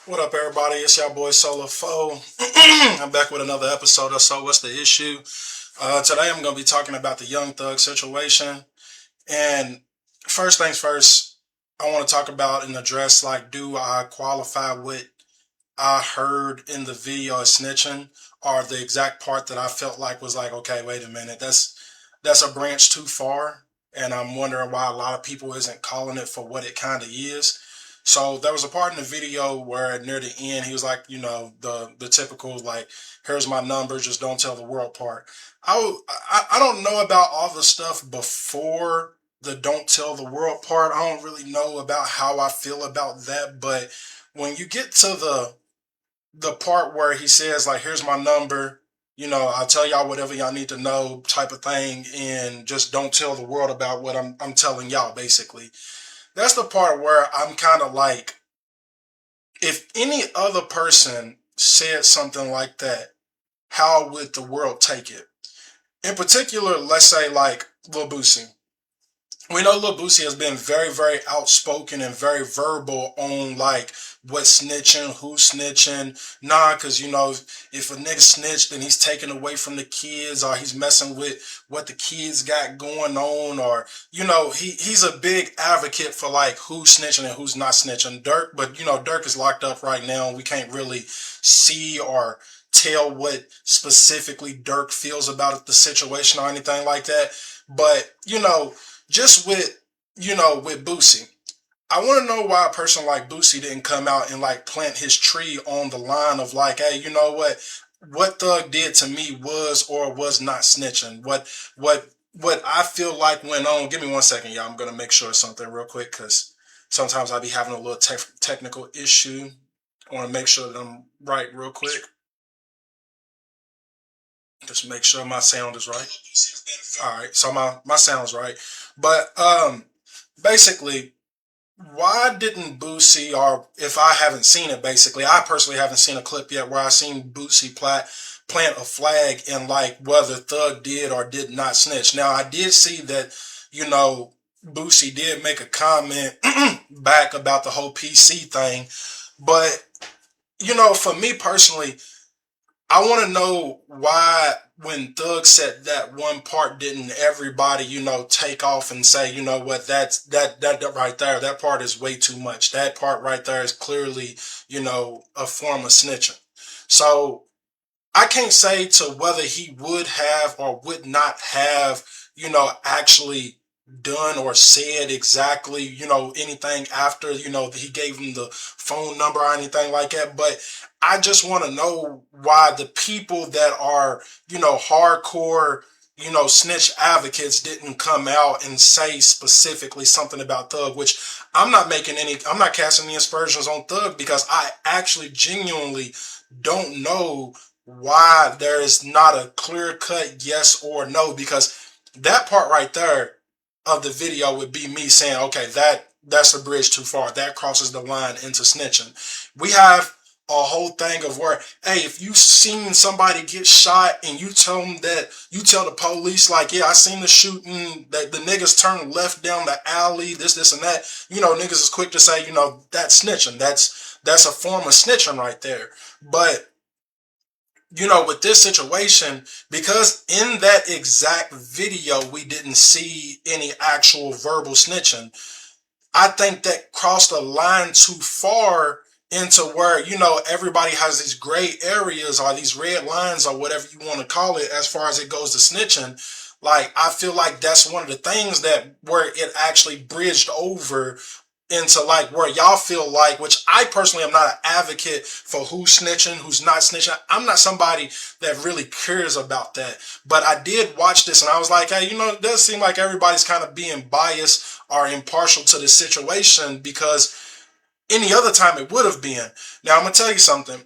What up, everybody? It's your boy Solo Foe. I'm back with another episode of So What's the Issue? Today I'm going to be talking about the Young Thug situation. And first things first, I want to talk about and address like, do I qualify what I heard in the video as snitching, or the exact part that I felt like was like, okay, wait a minute, that's a branch too far, and I'm wondering why a lot of people isn't calling it for what it kind of is. So there was a part in the video where near the end he was like, the typical like, here's my number, just don't tell the world part. I don't know about all the stuff before the don't tell the world part. I don't really know about how I feel about that, but when you get to the part where he says like, here's my number, I'll tell y'all whatever y'all need to know type of thing, and just don't tell the world about what I'm telling y'all, basically. That's the part where I'm kind of like, if any other person said something like that, how would the world take it? In particular, let's say like Lil Boosie. We know Lil Boosie has been very, very outspoken and very verbal on like what's snitching, who's snitching. Nah, because if a nigga snitched, then he's taking away from the kids, or he's messing with what the kids got going on, or he's a big advocate for like who's snitching and who's not snitching. Dirk, but Dirk is locked up right now, and we can't really see or tell what specifically Dirk feels about the situation or anything like that. But just with Boosie, I want to know why a person like Boosie didn't come out and like plant his tree on the line of like, hey, you know what Thug did to me was or was not snitching. What I feel like went on. Give me 1 second, y'all. I'm gonna make sure of something real quick because sometimes I be having a little technical issue. I want to make sure that I'm right real quick. Just make sure my sound is right. All right, so my sound's right, but basically, why didn't Boosie, or if I haven't seen it, basically, I personally haven't seen a clip yet where I seen Boosie plant a flag in like whether Thug did or did not snitch. Now, I did see that, you know, Boosie did make a comment back about the whole PC thing, but for me personally, I want to know why when Thug said that one part, didn't everybody, take off and say, you know what, that right there, that part is way too much. That part right there is clearly, a form of snitching. So I can't say to whether he would have or would not have, actually done or said exactly, anything after, he gave him the phone number or anything like that. But I just want to know why the people that are, hardcore, snitch advocates didn't come out and say specifically something about Thug, which I'm not casting any aspersions on Thug because I actually genuinely don't know why there is not a clear cut yes or no, because that part right there of the video would be me saying, okay, that's a bridge too far. That crosses the line into snitching. We have a whole thing of where, hey, if you seen somebody get shot and you tell them that, you tell the police like, yeah, I seen the shooting, that the niggas turned left down the alley, this and that. Niggas is quick to say, that's snitching. That's a form of snitching right there. But with this situation, because in that exact video we didn't see any actual verbal snitching, I think that crossed a line too far into where, everybody has these gray areas or these red lines or whatever you want to call it as far as it goes to snitching. Like, I feel like that's one of the things that where it actually bridged over into like where y'all feel like, which I personally am not an advocate for who's snitching, who's not snitching. I'm not somebody that really cares about that. But I did watch this and I was like, hey, it does seem like everybody's kind of being biased or impartial to the situation, because any other time it would have been. Now I'm gonna tell you something.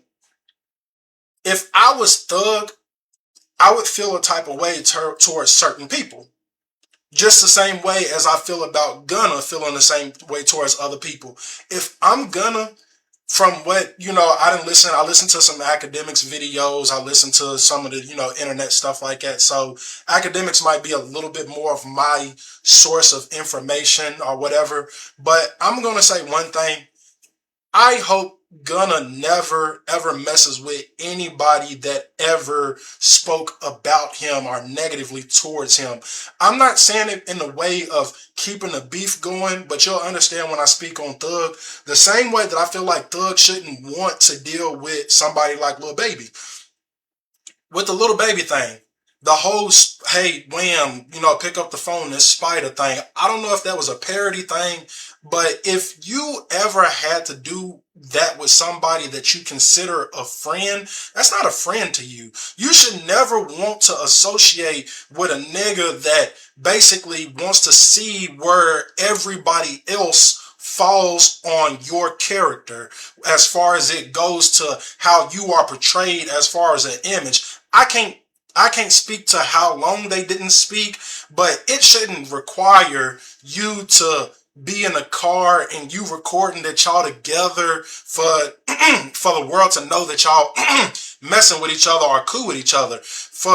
If I was Thug, I would feel a type of way towards certain people. Just the same way as I feel about Gunna, feeling the same way towards other people. If I'm Gunna, from what I listened to some academics videos, I listened to some of the internet stuff like that. So academics might be a little bit more of my source of information or whatever. But I'm gonna say one thing. I hope Gunna never ever messes with anybody that ever spoke about him or negatively towards him. I'm not saying it in the way of keeping the beef going, but you'll understand when I speak on Thug. The same way that I feel like Thug shouldn't want to deal with somebody like Lil Baby. With the Little Baby thing, the whole hey wham, pick up the phone, this spider thing. I don't know if that was a parody thing, but if you ever had to do that with somebody that you consider a friend, that's not a friend to you. You should never want to associate with a nigga that basically wants to see where everybody else falls on your character as far as it goes to how you are portrayed as far as an image. I can't speak to how long they didn't speak, but it shouldn't require you to be in a car and you recording that y'all together for for the world to know that y'all messing with each other or cool with each other. For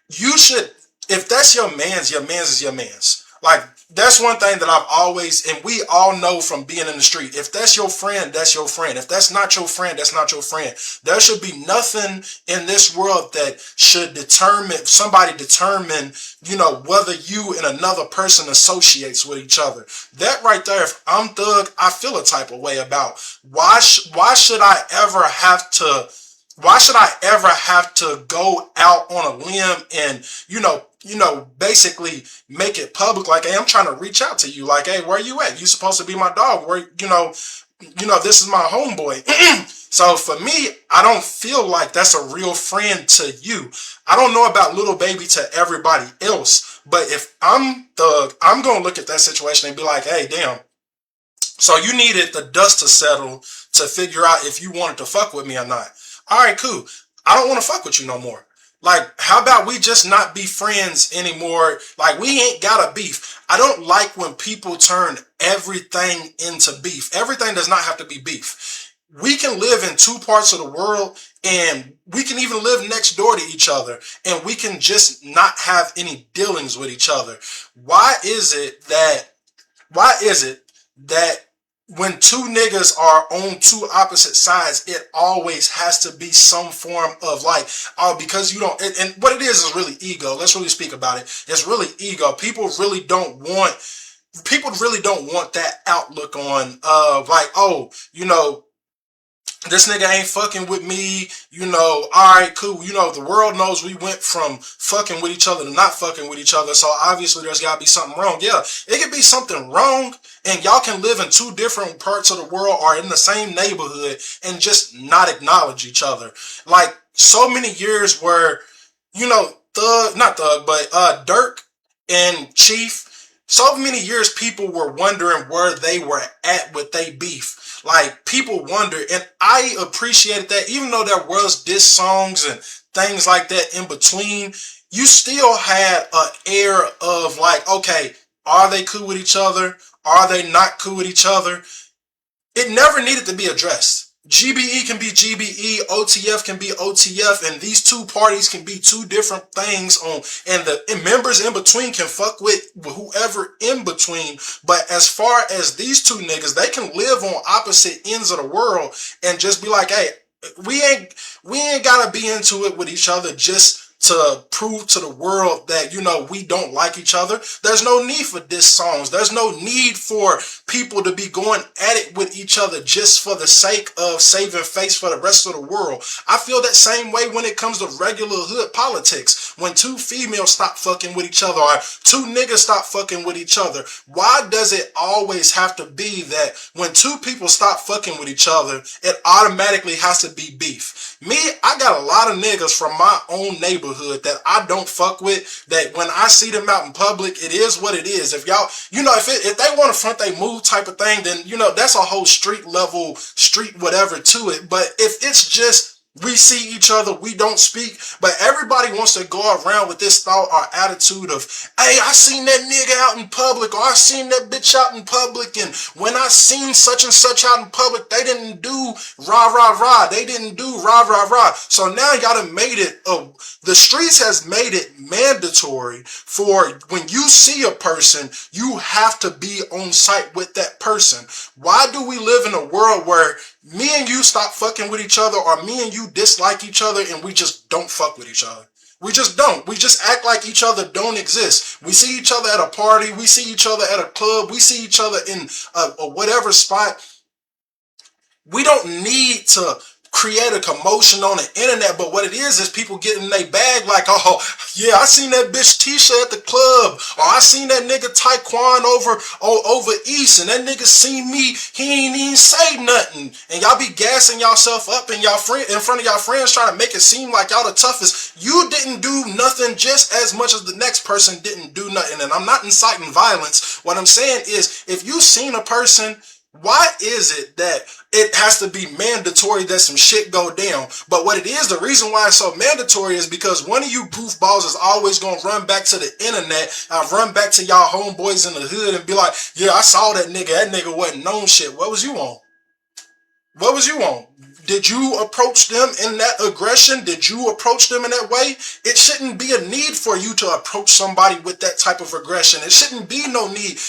you should, if that's your man's is your man's. Like, that's one thing that I've always, and we all know from being in the street, if that's your friend, that's your friend. If that's not your friend, that's not your friend. There should be nothing in this world that should determine, whether you and another person associates with each other. That right there, if I'm Thug, I feel a type of way about why should I ever have to go out on a limb and, basically make it public? Like, hey, I'm trying to reach out to you. Like, hey, where you at? You supposed to be my dog. Where, this is my homeboy. So for me, I don't feel like that's a real friend to you. I don't know about Little Baby to everybody else, but if I'm Thug, I'm going to look at that situation and be like, hey, damn. So you needed the dust to settle to figure out if you wanted to fuck with me or not. All right, cool. I don't want to fuck with you no more. Like, how about we just not be friends anymore? Like, we ain't got a beef. I don't like when people turn everything into beef. Everything does not have to be beef. We can live in two parts of the world, and we can even live next door to each other, and we can just not have any dealings with each other. Why is it that when two niggas are on two opposite sides, it always has to be some form of like, oh, because you don't, and what it is really ego. Let's really speak about it. It's really ego. People really don't want that outlook on, like, oh, this nigga ain't fucking with me, alright, cool. The world knows we went from fucking with each other to not fucking with each other, so obviously there's gotta be something wrong. Yeah, it could be something wrong, and y'all can live in two different parts of the world or in the same neighborhood and just not acknowledge each other. Like, so many years where, Dirk and Chief, so many years people were wondering where they were at with they beef. Like, people wonder, and I appreciated that. Even though there was diss songs and things like that in between, you still had an air of like, okay, are they cool with each other? Are they not cool with each other? It never needed to be addressed. GBE can be GBE, OTF can be OTF, and these two parties can be two different things and the members in between can fuck with whoever in between. But as far as these two niggas, they can live on opposite ends of the world and just be like, hey, we ain't gotta be into it with each other just to prove to the world that, we don't like each other. There's no need for diss songs. There's no need for people to be going at it with each other just for the sake of saving face for the rest of the world. I feel that same way when it comes to regular hood politics. When two females stop fucking with each other or two niggas stop fucking with each other, why does it always have to be that when two people stop fucking with each other, it automatically has to be beef? Me, I got a lot of niggas from my own neighborhood that I don't fuck with, that when I see them out in public, it is what it is. If y'all, if they want to front they move type of thing, then, that's a whole street whatever to it. But if it's just, we see each other, we don't speak, but everybody wants to go around with this thought or attitude of, hey, I seen that nigga out in public, or I seen that bitch out in public, and when I seen such and such out in public, they didn't do rah, rah, rah. They didn't do rah, rah, rah. So now y'all done made it, the streets has made it mandatory for when you see a person, you have to be on site with that person. Why do we live in a world where Me and you stop fucking with each other, or me and you dislike each other and we just don't fuck with each other. We just don't. We just act like each other don't exist. We see each other at a party. We see each other at a club. We see each other in a whatever spot. We don't need to create a commotion on the internet, but what it is people getting their bag like, oh, yeah, I seen that bitch Tisha at the club, or I seen that nigga Taekwon over East, and that nigga seen me, he ain't even say nothing, and y'all be gassing y'allself up and y'all friend in front of y'all friends trying to make it seem like y'all the toughest. You didn't do nothing just as much as the next person didn't do nothing, and I'm not inciting violence. What I'm saying is, if you seen a person, why is it that it has to be mandatory that some shit go down? But what it is, the reason why it's so mandatory is because one of you goofballs is always going to run back to the internet, run back to y'all homeboys in the hood and be like, yeah, I saw that nigga. That nigga wasn't known shit. What was you on? What was you on? Did you approach them in that aggression? Did you approach them in that way? It shouldn't be a need for you to approach somebody with that type of aggression. It shouldn't be no need.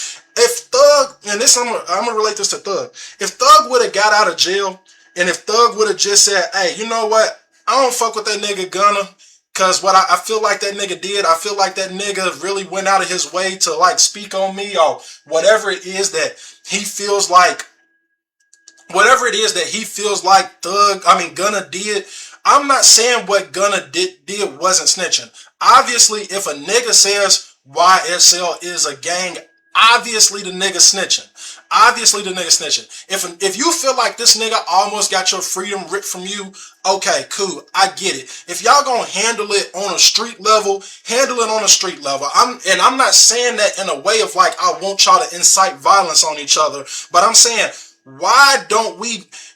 If Thug, and this I'm gonna relate this to Thug. If Thug would have got out of jail, and if Thug would have just said, hey, you know what? I don't fuck with that nigga Gunna, cause what I feel like that nigga did, I feel like that nigga really went out of his way to like speak on me, or whatever it is that he feels like, Gunna did. I'm not saying what Gunna did wasn't snitching. Obviously, if a nigga says YSL is a gang, obviously the nigga snitching. Obviously the nigga snitching. If you feel like this nigga almost got your freedom ripped from you, okay, cool, I get it. If y'all gonna handle it on a street level, handle it on a street level. I'm not saying that in a way of like I want y'all to incite violence on each other, but I'm saying, why don't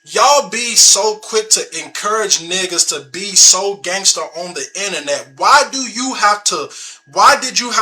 y'all be so quick to encourage niggas to be so gangster on the internet? Why did you have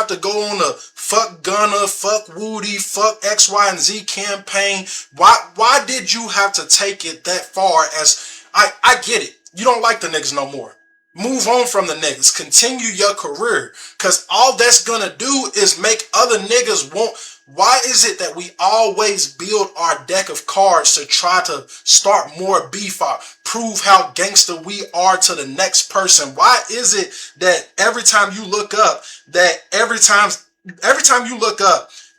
to go on a fuck Gunna, fuck Woody, fuck X, Y, and Z campaign? Why did you have to take it that far? As I get it. You don't like the niggas no more. Move on from the niggas. Continue your career. Cause all that's gonna do is make other niggas want. Why is it that we always build our deck of cards to try to start more beef or prove how gangster we are to the next person? Why is it that every time you look up,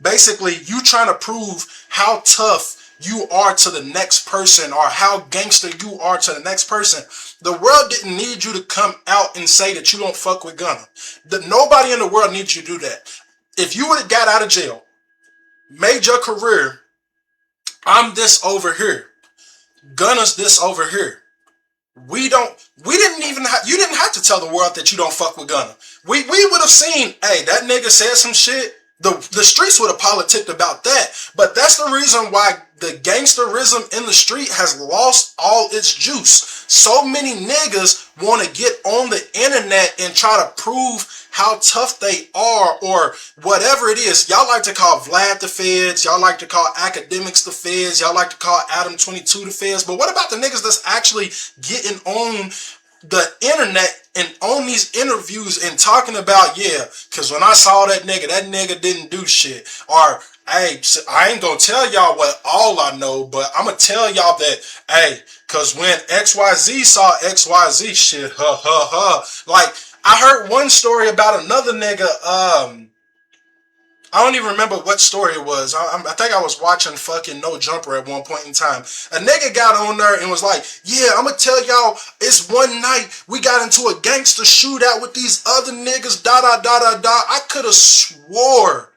basically you trying to prove how tough you are to the next person or how gangster you are to the next person? The world didn't need you to come out and say that you don't fuck with Gunna. Nobody in the world needs you to do that. If you would have got out of jail, made your career, I'm this over here, Gunna's this over here. You didn't have to tell the world that you don't fuck with Gunna. We would have seen, hey, that nigga said some shit. The streets would have politicked about that. But that's the reason why the gangsterism in the street has lost all its juice. So many niggas want to get on the internet and try to prove how tough they are or whatever it is. Y'all like to call Vlad the feds. Y'all like to call academics the feds. Y'all like to call Adam 22 the feds. But what about the niggas that's actually getting on the internet and on these interviews and talking about, yeah, because when I saw that nigga didn't do shit. Or, hey, I ain't gonna tell y'all what all I know, but I'm gonna tell y'all that, hey, because when XYZ saw XYZ shit, like, I heard one story about another nigga, I don't even remember what story it was. I think I was watching fucking No Jumper at one point in time. A nigga got on there and was like, yeah, I'm going to tell y'all, it's one night we got into a gangster shootout with these other niggas, I could have swore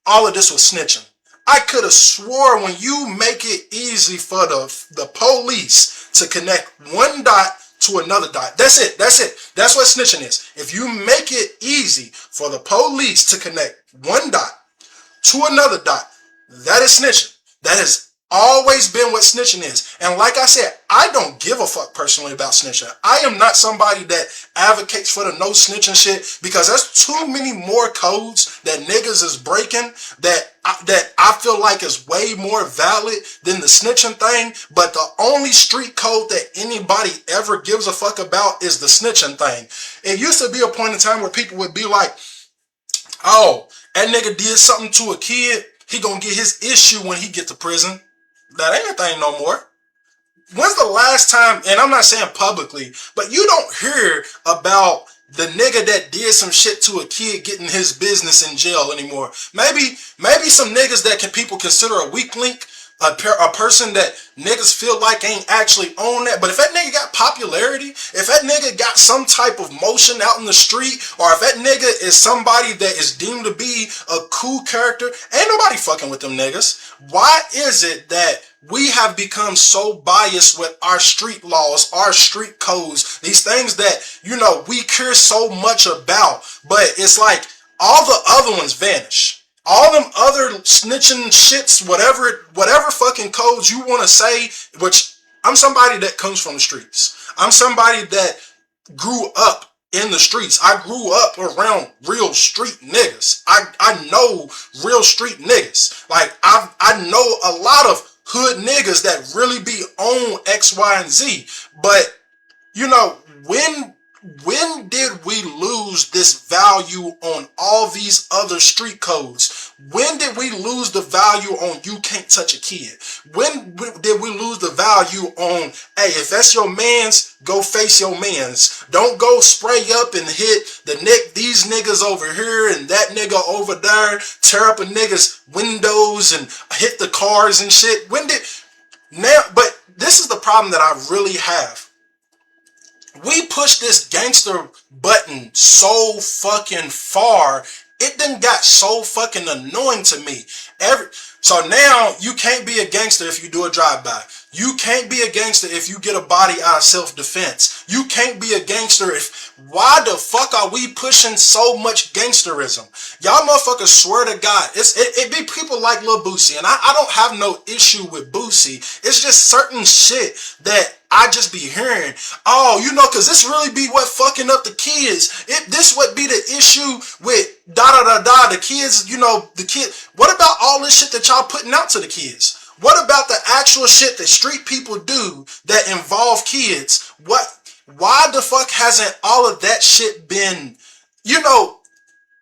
all of this was snitching. I could have swore when you make it easy for the police to connect one dot to another dot. That's it. That's what snitching is. If you make it easy for the police to connect one dot to another dot, that is snitching. That has always been what snitching is. And like I said, I don't give a fuck personally about snitching. I am not somebody that advocates for the no snitching shit, because there's too many more codes that niggas is breaking that I feel like is way more valid than the snitching thing. But the only street code that anybody ever gives a fuck about is the snitching thing. It used to be a point in time where people would be like, oh, that nigga did something to a kid, he gonna get his issue when he get to prison. That ain't a thing no more. When's the last time, and I'm not saying publicly, but you don't hear about the nigga that did some shit to a kid getting his business in jail anymore. Maybe some niggas that people consider a weak link, a person that niggas feel like ain't actually on that. But if that nigga got popularity, if that nigga got some type of motion out in the street, or if that nigga is somebody that is deemed to be a cool character, ain't nobody fucking with them niggas. Why is it that we have become so biased with our street laws, our street codes, these things that, we care so much about, but it's like all the other ones vanish. All them other snitching shits, whatever fucking codes you want to say, which I'm somebody that comes from the streets. I'm somebody that grew up in the streets. I grew up around real street niggas. I know real street niggas. Like, I know a lot of hood niggas that really be on X, Y, and Z. But, when did we lose this value on all these other street codes? When did we lose the value on you can't touch a kid? When did we lose the value on, hey, if that's your mans, go face your mans. Don't go spray up and hit these niggas over here and that nigga over there, tear up a nigga's windows and hit the cars and shit. But this is the problem that I really have. We push this gangster button so fucking far, it done got so fucking annoying to me. So now you can't be a gangster if you do a drive-by. You can't be a gangster if you get a body out of self-defense. You can't be a gangster why the fuck are we pushing so much gangsterism? Y'all motherfuckers swear to God, it be people like Lil Boosie, and I don't have no issue with Boosie. It's just certain shit that I just be hearing. Oh, cause this really be what fucking up the kids. This would be the issue with the kids, the kid. What about all this shit that y'all putting out to the kids? What about the actual shit that street people do that involve kids? Why the fuck hasn't all of that shit been,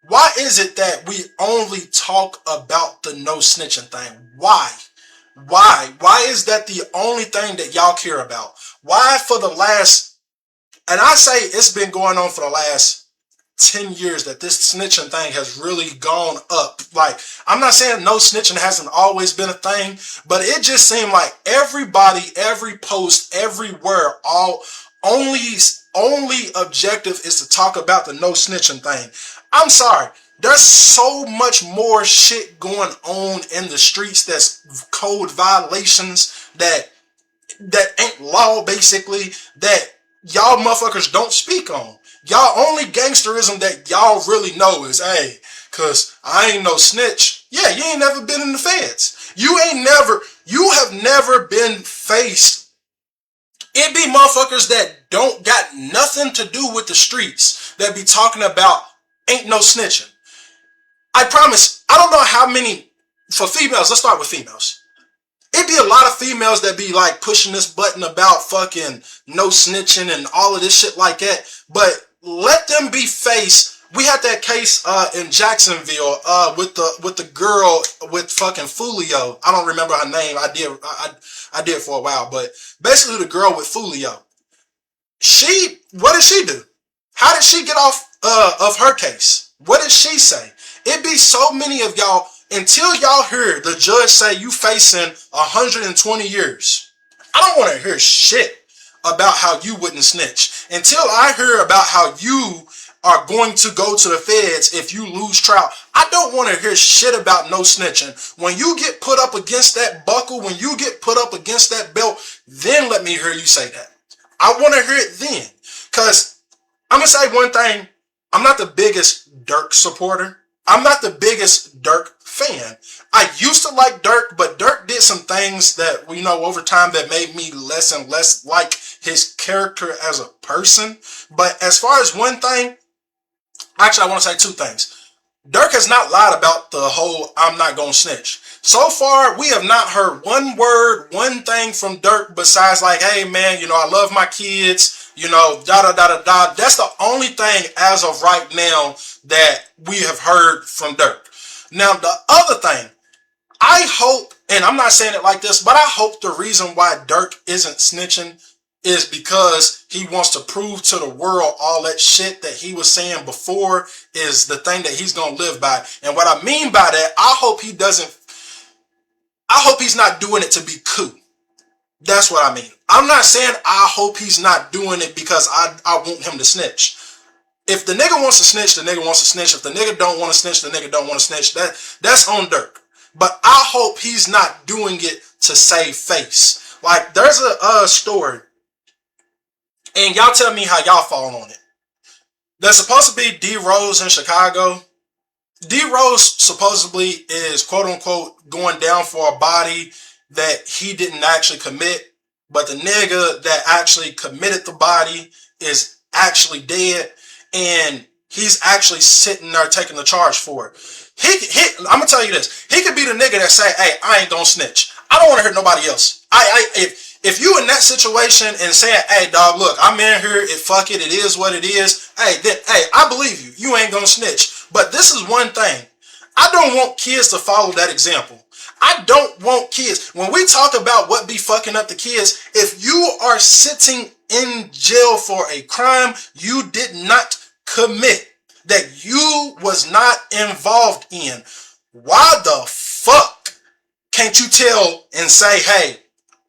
why is it that we only talk about the no snitching thing? Why? Why is that the only thing that y'all care about? Why and I say it's been going on for the last 10 years that this snitching thing has really gone up. Like, I'm not saying no snitching hasn't always been a thing, but it just seemed like everybody, every post, everywhere, only objective is to talk about the no snitching thing. I'm sorry. There's so much more shit going on in the streets that's code violations that ain't law, basically, that y'all motherfuckers don't speak on. Y'all only gangsterism that y'all really know is, hey, cause I ain't no snitch. Yeah, you ain't never been in the feds. You have never been faced. It be motherfuckers that don't got nothing to do with the streets that be talking about ain't no snitching. I promise, I don't know how many, for females, let's start with females. It'd be a lot of females that be like pushing this button about fucking no snitching and all of this shit like that. But let them be faced. We had that case in Jacksonville with the girl with fucking Fulio. I don't remember her name. I did for a while, but basically the girl with Fulio. What did she do? How did she get off of her case? What did she say? It be so many of y'all. Until y'all hear the judge say you facing 120 years, I don't want to hear shit about how you wouldn't snitch. Until I hear about how you are going to go to the feds if you lose trial, I don't want to hear shit about no snitching. When you get put up against that buckle, when you get put up against that belt, then let me hear you say that. I want to hear it then. Because I'm going to say one thing. I'm not the biggest Dirk supporter. I'm not the biggest Dirk fan. I used to like Dirk, but Dirk did some things that, over time that made me less and less like his character as a person. But as far as one thing, actually I want to say two things. Dirk has not lied about the whole I'm not gonna snitch. So far, we have not heard one word, one thing from Dirk besides like, hey man, I love my kids, da-da-da-da-da. That's the only thing as of right now that we have heard from Dirk. Now, the other thing, I hope And I'm not saying it like this, but I hope the reason why Dirk isn't snitching is because he wants to prove to the world all that shit that he was saying before is the thing that he's going to live by. And what I mean by that, I hope he's not doing it to be cool. That's what I mean. I'm not saying I hope he's not doing it because I want him to snitch. If the nigga wants to snitch, the nigga wants to snitch. If the nigga don't want to snitch, the nigga don't want to snitch. That's on Dirk. But I hope he's not doing it to save face. Like, there's a story, and y'all tell me how y'all fall on it. There's supposed to be D Rose in Chicago. D Rose supposedly is quote unquote going down for a body that he didn't actually commit, but the nigga that actually committed the body is actually dead, and he's actually sitting there taking the charge for it. I'm gonna tell you this. He could be the nigga that say, "Hey, I ain't gonna snitch. I don't want to hurt nobody else." If you in that situation and saying, "Hey, dog, look, I'm in here. Fuck it. It is what it is." Hey, I believe you. You ain't gonna snitch. But this is one thing. I don't want kids to follow that example. I don't want kids. When we talk about what be fucking up the kids, if you are sitting in jail for a crime you did not commit, that you was not involved in, why the fuck can't you tell and say, "Hey,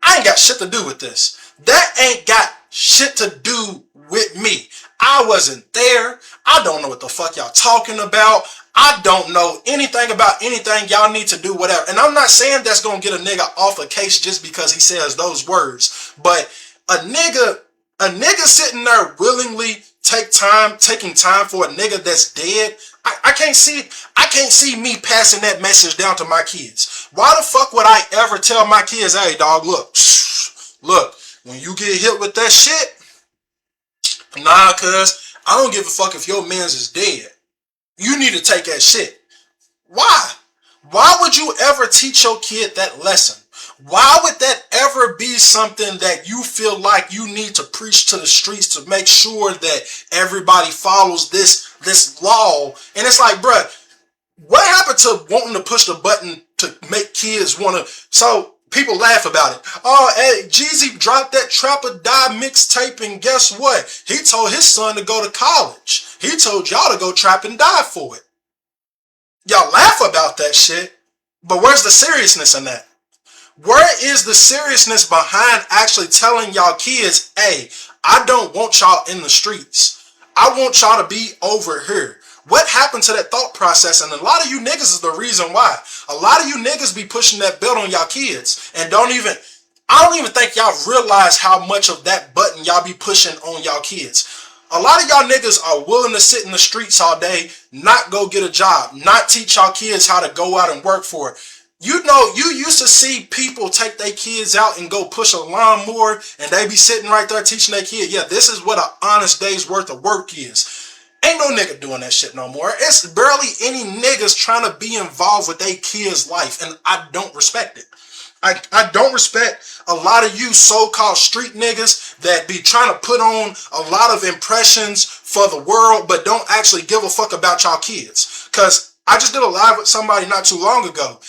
I ain't got shit to do with this. That ain't got shit to do with me. I wasn't there. I don't know what the fuck y'all talking about. I don't know anything about anything. Y'all need to do whatever." And I'm not saying that's gonna get a nigga off a case just because he says those words. But a nigga sitting there willingly taking time for a nigga that's dead. I can't see me passing that message down to my kids. Why the fuck would I ever tell my kids, "Hey, dog, look, when you get hit with that shit, nah, cuz I don't give a fuck if your mans is dead. You need to take that shit." Why? Why would you ever teach your kid that lesson? Why would that ever be something that you feel like you need to preach to the streets to make sure that everybody follows this law? And it's like, bruh, what happened to wanting to push the button to make kids want to? So people laugh about it. Oh, hey, Jeezy dropped that Trap or Die mixtape, and guess what? He told his son to go to college. He told y'all to go trap and die for it. Y'all laugh about that shit, but where's the seriousness in that? Where is the seriousness behind actually telling y'all kids, "Hey, I don't want y'all in the streets. I want y'all to be over here"? What happened to that thought process? And a lot of you niggas is the reason why. A lot of you niggas be pushing that belt on y'all kids and I don't even think y'all realize how much of that button y'all be pushing on y'all kids. A lot of y'all niggas are willing to sit in the streets all day, not go get a job, not teach y'all kids how to go out and work for it. You know, you used to see people take their kids out and go push a lawnmower, and they be sitting right there teaching their kid, "Yeah, this is what an honest day's worth of work is." Ain't no nigga doing that shit no more. It's barely any niggas trying to be involved with their kid's life, and I don't respect it. I don't respect a lot of you so-called street niggas that be trying to put on a lot of impressions for the world, but don't actually give a fuck about y'all kids. Because I just did a live with somebody not too long ago.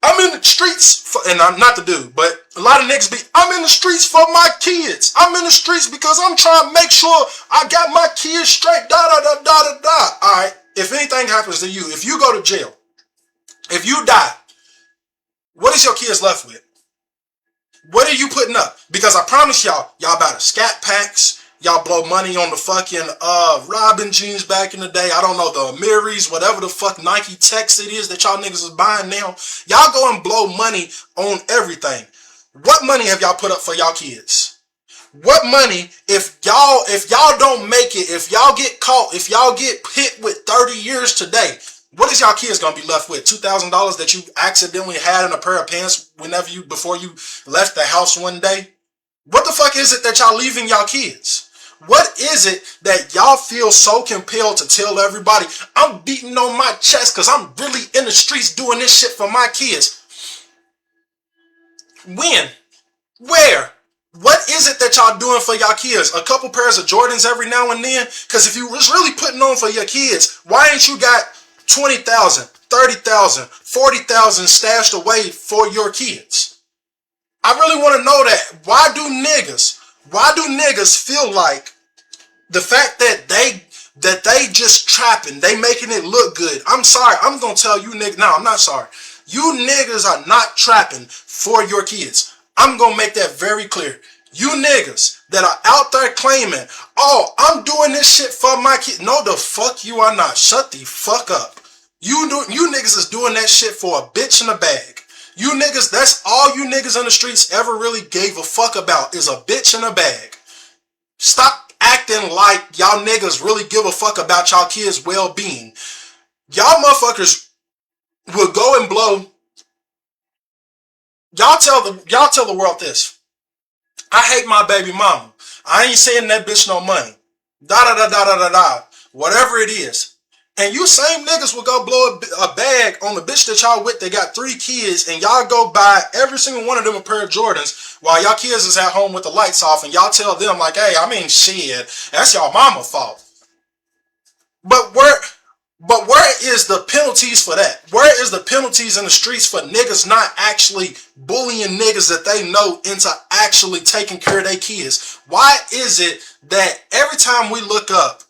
I'm in the streets and I'm not the dude, but a lot of niggas be, "I'm in the streets for my kids. I'm in the streets because I'm trying to make sure I got my kids straight, da da da da da da." All right, if anything happens to you, if you go to jail, if you die, what is your kids left with? What are you putting up? Because I promise y'all buy the scat packs. Y'all blow money on the fucking Robin jeans back in the day. I don't know, the Amiris, whatever the fuck Nike Techs it is that y'all niggas is buying now. Y'all go and blow money on everything. What money have y'all put up for y'all kids? What money, if y'all don't make it, if y'all get caught, if y'all get hit with 30 years today, what is y'all kids gonna be left with? $2,000 that you accidentally had in a pair of pants before you left the house one day? What the fuck is it that y'all leaving y'all kids? What is it that y'all feel so compelled to tell everybody, "I'm beating on my chest because I'm really in the streets doing this shit for my kids"? When? Where? What is it that y'all doing for y'all kids? A couple pairs of Jordans every now and then? Because if you was really putting on for your kids, why ain't you got 20,000, 30,000, 40,000 stashed away for your kids. I really want to know that. Why do niggas feel like the fact that they just trapping, they making it look good? I'm sorry, I'm gonna tell you niggas. No, I'm not sorry. You niggas are not trapping for your kids. I'm gonna make that very clear. You niggas that are out there claiming, oh, I'm doing this shit for my kid. No, the fuck you are not. Shut the fuck up. You niggas is doing that shit for a bitch in a bag. You niggas, that's all you niggas in the streets ever really gave a fuck about is a bitch in a bag. Stop acting like y'all niggas really give a fuck about y'all kids' well-being. Y'all motherfuckers will go and blow. Y'all tell the world this. I hate my baby mama. I ain't sending that bitch no money. Da da da da da da da. Whatever it is. And you same niggas will go blow a bag on the bitch that y'all with that got 3 kids, and y'all go buy every single one of them a pair of Jordans while y'all kids is at home with the lights off, and y'all tell them like, hey, I mean, shit, that's y'all mama fault. But where is the penalties for that? Where is the penalties in the streets for niggas not actually bullying niggas that they know into actually taking care of their kids? Why is it that every time we look up,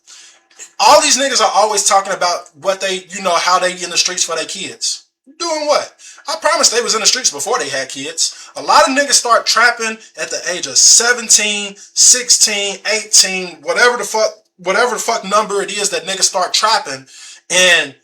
all these niggas are always talking about what they, how they in the streets for their kids? Doing what? I promise they was in the streets before they had kids. A lot of niggas start trapping at the age of 17, 16, 18, whatever the fuck number it is that niggas start trapping, and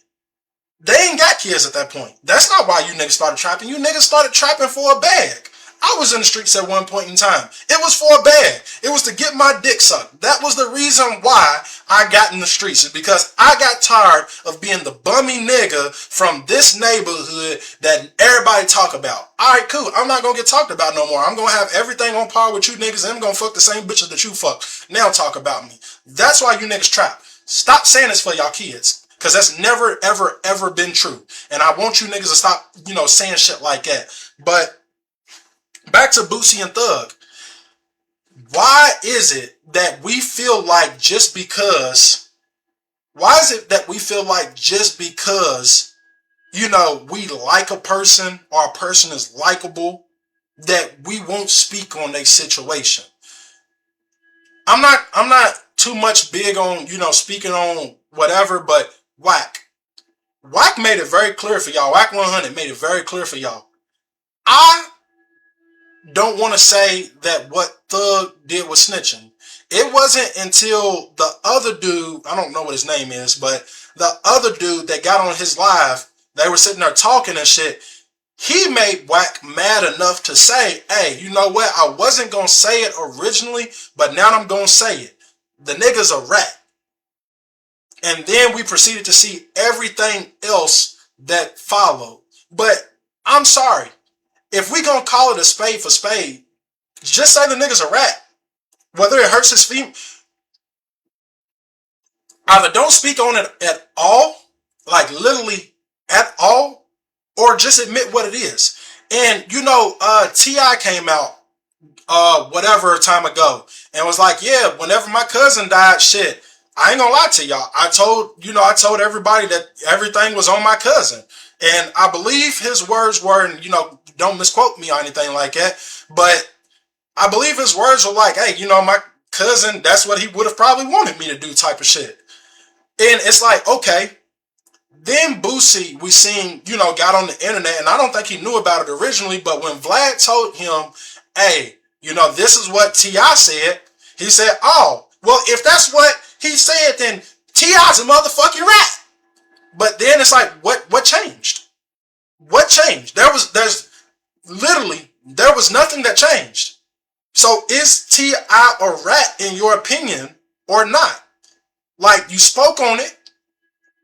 they ain't got kids at that point. That's not why you niggas started trapping. You niggas started trapping for a bag. I was in the streets at one point in time. It was for a bag. It was to get my dick sucked. That was the reason why I got in the streets. Is because I got tired of being the bummy nigga from this neighborhood that everybody talk about. Alright, cool. I'm not going to get talked about no more. I'm going to have everything on par with you niggas, and I'm going to fuck the same bitches that you fuck. Now talk about me. That's why you niggas trap. Stop saying this for y'all kids. Because that's never, ever, ever been true. And I want you niggas to stop, saying shit like that. But back to Boosie and Thug. Why is it that we feel like just because, we like a person or a person is likable, that we won't speak on their situation? I'm not too much big on, speaking on whatever, but Wack made it very clear for y'all. Wack 100 made it very clear for y'all. I don't want to say that what Thug did was snitching. It wasn't until the other dude, I don't know what his name is, but the other dude that got on his live, they were sitting there talking and shit. He made Wack mad enough to say, hey, you know what? I wasn't going to say it originally, but now I'm going to say it. The nigga's a rat. And then we proceeded to see everything else that followed. But I'm sorry. If we gonna call it a spade for spade, just say the nigga's a rat. Whether it hurts his feet, either don't speak on it at all, like literally at all, or just admit what it is. And T.I. came out whatever time ago and was like, yeah, whenever my cousin died, shit, I ain't gonna lie to y'all. I told everybody that everything was on my cousin. And I believe his words were, and don't misquote me or anything like that, but I believe his words were like, hey, my cousin, that's what he would have probably wanted me to do type of shit. And it's like, okay. Then Boosie, we seen, got on the internet, and I don't think he knew about it originally, but when Vlad told him, hey, this is what T.I. said, he said, oh, well, if that's what he said, then T.I.'s a motherfucking rat. But then it's like, what changed? What changed? There was nothing that changed. So is T.I. a rat in your opinion or not? Like, you spoke on it,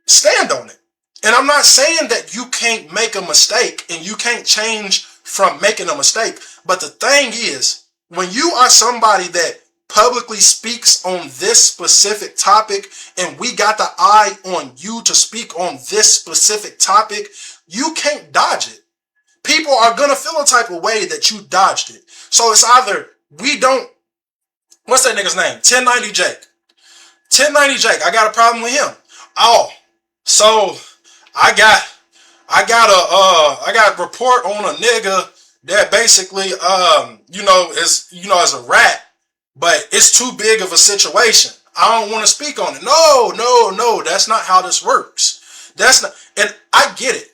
stand on it. And I'm not saying that you can't make a mistake and you can't change from making a mistake. But the thing is, when you are somebody that publicly speaks on this specific topic, and we got the eye on you to speak on this specific topic, you can't dodge it. People are going to feel a type of way that you dodged it. So it's either we don't, what's that nigga's name? 1090 Jake. 1090 Jake, I got a problem with him. Oh, so I got I got a report on a nigga that basically is a rat, but it's too big of a situation. I don't want to speak on it. No, no, no, that's not how this works. That's not, and I get it.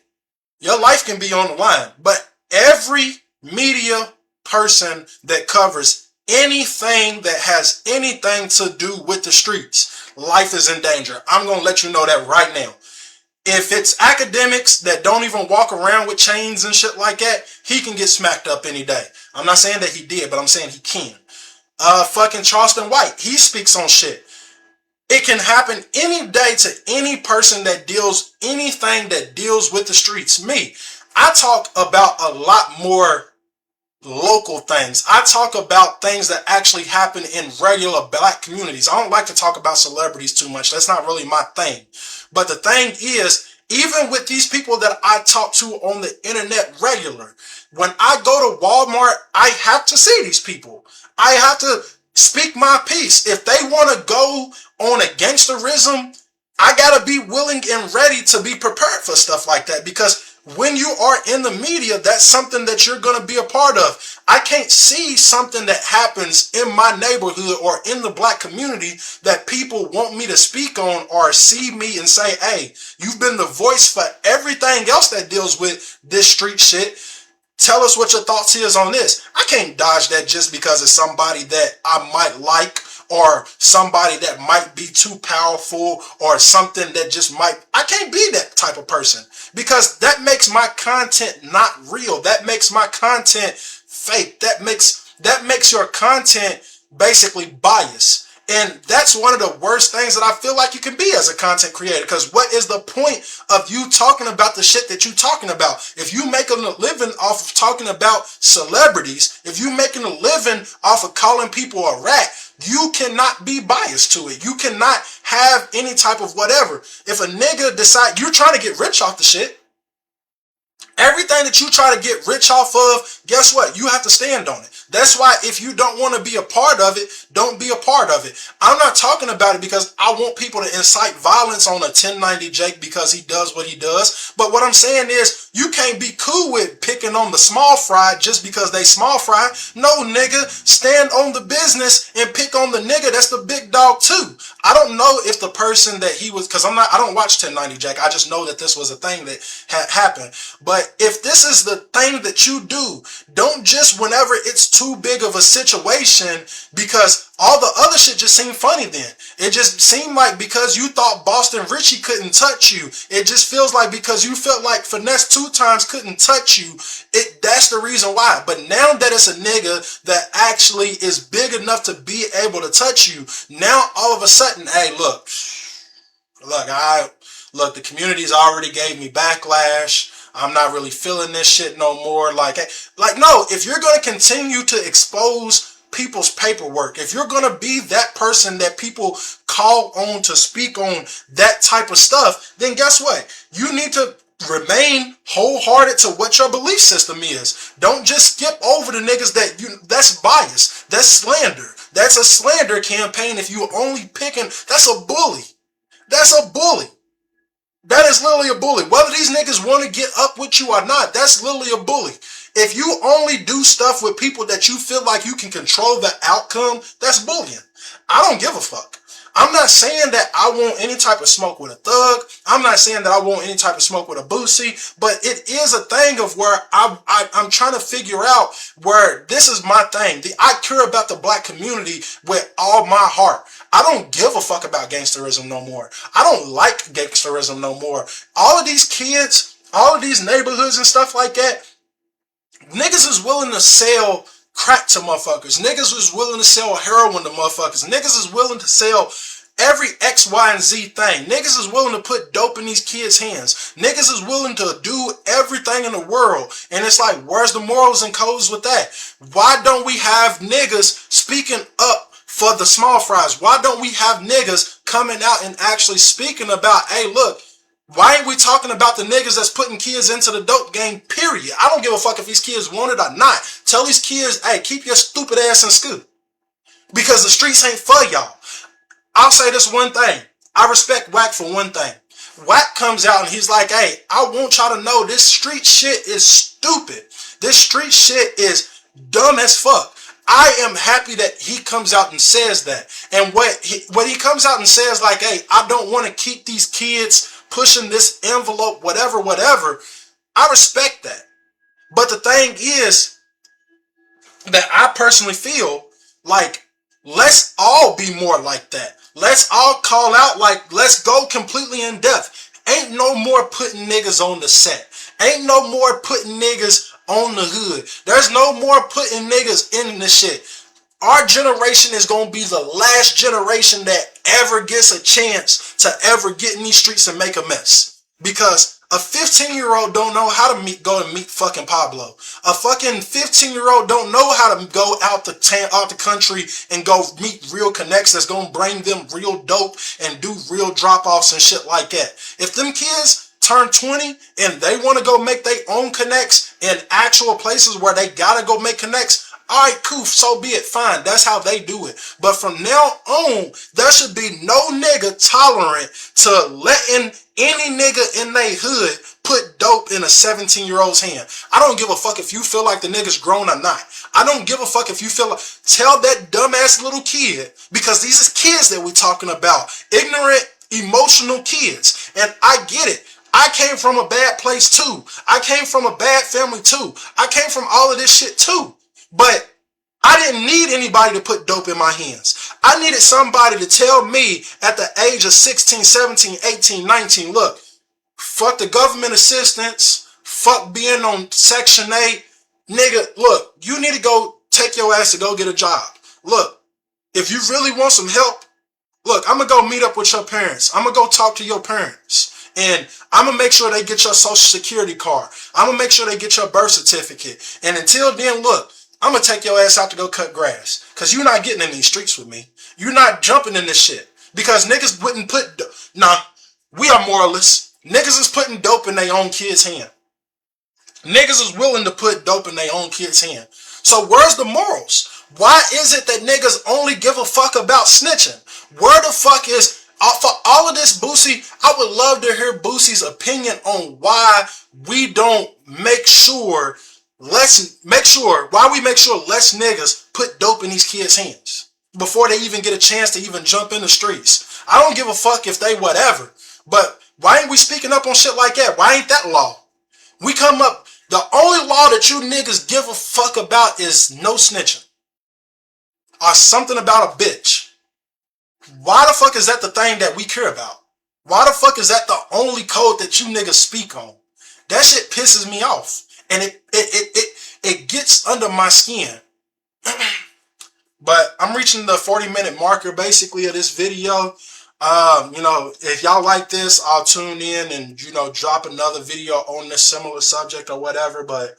Your life can be on the line, but every media person that covers anything that has anything to do with the streets, life is in danger. I'm going to let you know that right now. If it's academics that don't even walk around with chains and shit like that, he can get smacked up any day. I'm not saying that he did, but I'm saying he can. Fucking Charleston White, he speaks on shit. It can happen any day to any person that deals anything that deals with the streets. Me, I talk about a lot more local things. I talk about things that actually happen in regular black communities. I don't like to talk about celebrities too much. That's not really my thing. But the thing is, even with these people that I talk to on the internet regular, when I go to Walmart, I have to see these people. I have to speak my piece. If they want to go on a gangsterism, I gotta be willing and ready to be prepared for stuff like that, because when you are in the media, that's something that you're going to be a part of. I can't see something that happens in my neighborhood or in the black community that people want me to speak on or see me and say, hey, you've been the voice for everything else that deals with this street shit. Tell us what your thoughts is on this. I can't dodge that just because it's somebody that I might like, or somebody that might be too powerful, or something that just might. I can't be that type of person, because that makes my content not real. That makes my content fake. That makes your content basically biased. And that's one of the worst things that I feel like you can be as a content creator. Because what is the point of you talking about the shit that you're talking about? If you making a living off of talking about celebrities, if you making a living off of calling people a rat, you cannot be biased to it. You cannot have any type of whatever. If a nigga decide you're trying to get rich off the shit, everything that you try to get rich off of, guess what? You have to stand on it. That's why if you don't want to be a part of it, don't be a part of it. I'm not talking about it because I want people to incite violence on a 1090 Jake because he does what he does. But what I'm saying is, you can't be cool with picking on the small fry just because they small fry. No, nigga, stand on the business and pick on the nigga that's the big dog too. I don't know if the person that he was, because I don't watch 1090 Jake. I just know that this was a thing that had happened. But if this is the thing that you do, don't just whenever it's too big of a situation, because all the other shit just seemed funny then. It just seemed like because you thought Boston Richie couldn't touch you, it just feels like because you felt like Finesse 2 Times couldn't touch you, that's the reason why. But now that it's a nigga that actually is big enough to be able to touch you, now all of a sudden, hey, look, the community's already gave me backlash. I'm not really feeling this shit no more. Like no, if you're going to continue to expose people's paperwork, if you're going to be that person that people call on to speak on that type of stuff, then guess what? You need to remain wholehearted to what your belief system is. Don't just skip over the niggas that's bias. That's slander. That's a slander campaign. If you only picking, that's a bully. That's a bully. That is literally a bully. Whether these niggas want to get up with you or not, that's literally a bully. If you only do stuff with people that you feel like you can control the outcome, that's bullying. I don't give a fuck. I'm not saying that I want any type of smoke with a thug. I'm not saying that I want any type of smoke with a Boosie. But it is a thing of where I'm trying to figure out where this is my thing. I care about the black community with all my heart. I don't give a fuck about gangsterism no more. I don't like gangsterism no more. All of these kids, all of these neighborhoods and stuff like that, niggas is willing to sell crack to motherfuckers. Niggas is willing to sell heroin to motherfuckers. Niggas is willing to sell every X, Y, and Z thing. Niggas is willing to put dope in these kids' hands. Niggas is willing to do everything in the world. And it's like, where's the morals and codes with that? Why don't we have niggas speaking up for the small fries? Why don't we have niggas coming out and actually speaking about, hey, look, why ain't we talking about the niggas that's putting kids into the dope game, period? I don't give a fuck if these kids want it or not. Tell these kids, hey, keep your stupid ass in school. Because the streets ain't for y'all. I'll say this one thing. I respect Wack for one thing. Wack comes out and he's like, hey, I want y'all to know this street shit is stupid. This street shit is dumb as fuck. I am happy that he comes out and says that. And what he comes out and says, like, hey, I don't want to keep these kids pushing this envelope, whatever, whatever. I respect that. But the thing is that I personally feel like, let's all be more like that. Let's all call out, like, let's go completely in depth. Ain't no more putting niggas on the set. Ain't no more putting niggas on the hood. There's no more putting niggas in the shit. Our generation is going to be the last generation that ever gets a chance to ever get in these streets and make a mess. Because a 15-year-old don't know how to go and meet fucking Pablo. A fucking 15-year-old don't know how to go out the country and go meet real connects that's going to bring them real dope and do real drop-offs and shit like that. If them kids turn 20 and they want to go make their own connects in actual places where they gotta go make connects, all right, cool, so be it, fine. That's how they do it. But from now on, there should be no nigga tolerant to letting any nigga in they hood put dope in a 17-year-old's hand. I don't give a fuck if you feel like the nigga's grown or not. I don't give a fuck if you feel like, tell that dumbass little kid, because these is kids that we talking about, ignorant, emotional kids, and I get it. I came from a bad place too. I came from a bad family too. I came from all of this shit too. But I didn't need anybody to put dope in my hands. I needed somebody to tell me at the age of 16, 17, 18, 19, look, fuck the government assistance, fuck being on Section 8. Nigga, look, you need to go take your ass to go get a job. Look, if you really want some help, look, I'm going to go meet up with your parents. I'm going to go talk to your parents. And I'm going to make sure they get your social security card. I'm going to make sure they get your birth certificate. And until then, look, I'm going to take your ass out to go cut grass. Because you're not getting in these streets with me. You're not jumping in this shit. Because niggas wouldn't put... Nah, we are moralists. Niggas is putting dope in their own kid's hand. Niggas is willing to put dope in their own kid's hand. So where's the morals? Why is it that niggas only give a fuck about snitching? Where the fuck is... For all of this, Boosie, I would love to hear Boosie's opinion on why we don't make sure... why we make sure less niggas put dope in these kids' hands before they even get a chance to even jump in the streets. I don't give a fuck if they whatever, but why ain't we speaking up on shit like that? Why ain't that law? We come up, the only law that you niggas give a fuck about is no snitching. Or something about a bitch. Why the fuck is that the thing that we care about? Why the fuck is that the only code that you niggas speak on? That shit pisses me off. And it gets under my skin. But I'm reaching the 40-minute marker basically of this video. If y'all like this, I'll tune in and, drop another video on this similar subject or whatever. But,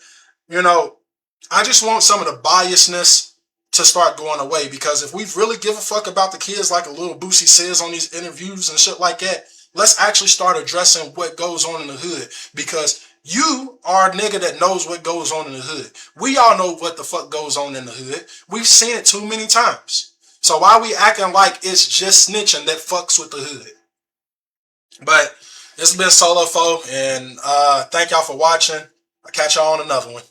I just want some of the biasness to start going away. Because if we really give a fuck about the kids like a little Boosie says on these interviews and shit like that, let's actually start addressing what goes on in the hood. Because you are a nigga that knows what goes on in the hood. We all know what the fuck goes on in the hood. We've seen it too many times. So why we acting like it's just snitching that fucks with the hood? But this has been Solo Fo, and thank y'all for watching. I'll catch y'all on another one.